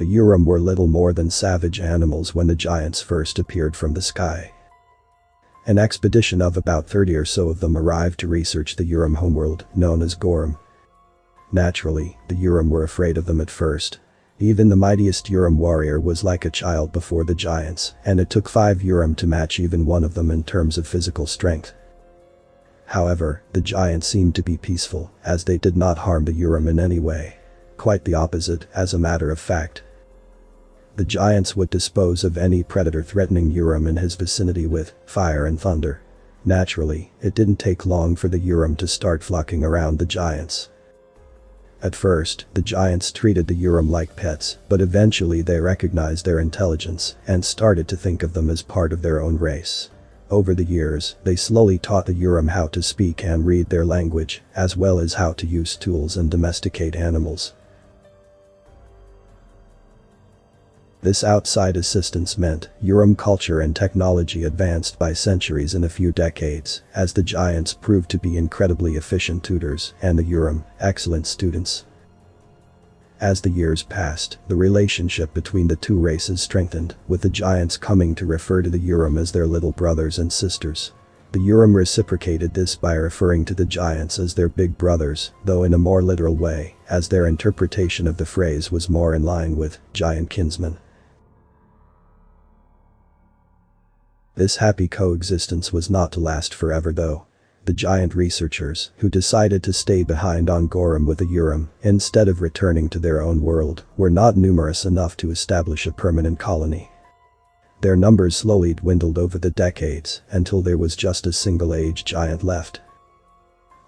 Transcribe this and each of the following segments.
The Urim were little more than savage animals when the giants first appeared from the sky. An expedition of about 30 or so of them arrived to research the Urim homeworld, known as Gorum. Naturally, the Urim were afraid of them at first. Even the mightiest Urim warrior was like a child before the giants, and it took 5 Urim to match even one of them in terms of physical strength. However, the giants seemed to be peaceful, as they did not harm the Urim in any way. Quite the opposite, as a matter of fact. The giants would dispose of any predator threatening Urim in his vicinity with fire and thunder. Naturally, it didn't take long for the Urim to start flocking around the giants. At first, the giants treated the Urim like pets, but eventually they recognized their intelligence and started to think of them as part of their own race. Over the years, they slowly taught the Urim how to speak and read their language, as well as how to use tools and domesticate animals. This outside assistance meant Urim culture and technology advanced by centuries in a few decades, as the giants proved to be incredibly efficient tutors and the Urim, excellent students. As the years passed, the relationship between the two races strengthened, with the giants coming to refer to the Urim as their little brothers and sisters. The Urim reciprocated this by referring to the giants as their big brothers, though in a more literal way, as their interpretation of the phrase was more in line with giant kinsmen. This happy coexistence was not to last forever though. The giant researchers, who decided to stay behind on Gorum with the Urim, instead of returning to their own world, were not numerous enough to establish a permanent colony. Their numbers slowly dwindled over the decades, until there was just a single-age giant left.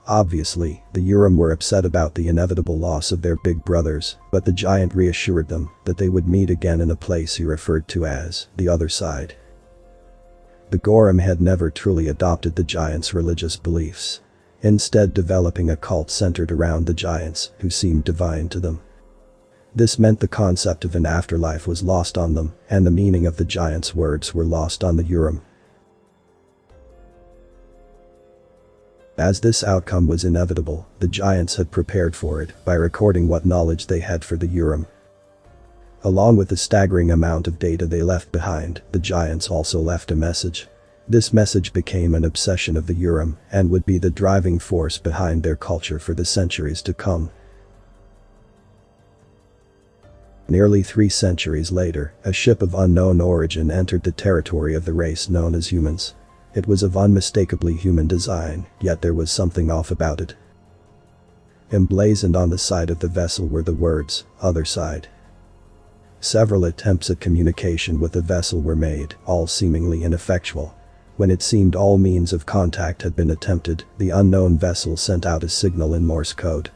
Obviously, the Urim were upset about the inevitable loss of their big brothers, but the giant reassured them that they would meet again in a place he referred to as the other side. The Gorum had never truly adopted the giants' religious beliefs, instead developing a cult centered around the giants, who seemed divine to them. This meant the concept of an afterlife was lost on them, and the meaning of the giants' words were lost on the Urim. As this outcome was inevitable, the giants had prepared for it by recording what knowledge they had for the Urim. Along with the staggering amount of data they left behind, the giants also left a message. This message became an obsession of the Urim and would be the driving force behind their culture for the centuries to come. Nearly 3 centuries later, a ship of unknown origin entered the territory of the race known as humans. It was of unmistakably human design, yet there was something off about it. Emblazoned on the side of the vessel were the words, "Other Side." Several attempts at communication with the vessel were made, all seemingly ineffectual. When it seemed all means of contact had been attempted, the unknown vessel sent out a signal in Morse code.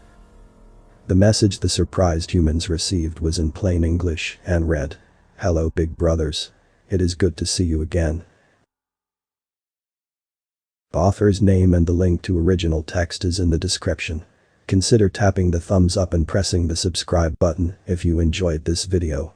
The message the surprised humans received was in plain English and read, "Hello, big brothers. It is good to see you again." Author's name and the link to original text is in the description. Consider tapping the thumbs up and pressing the subscribe button if you enjoyed this video.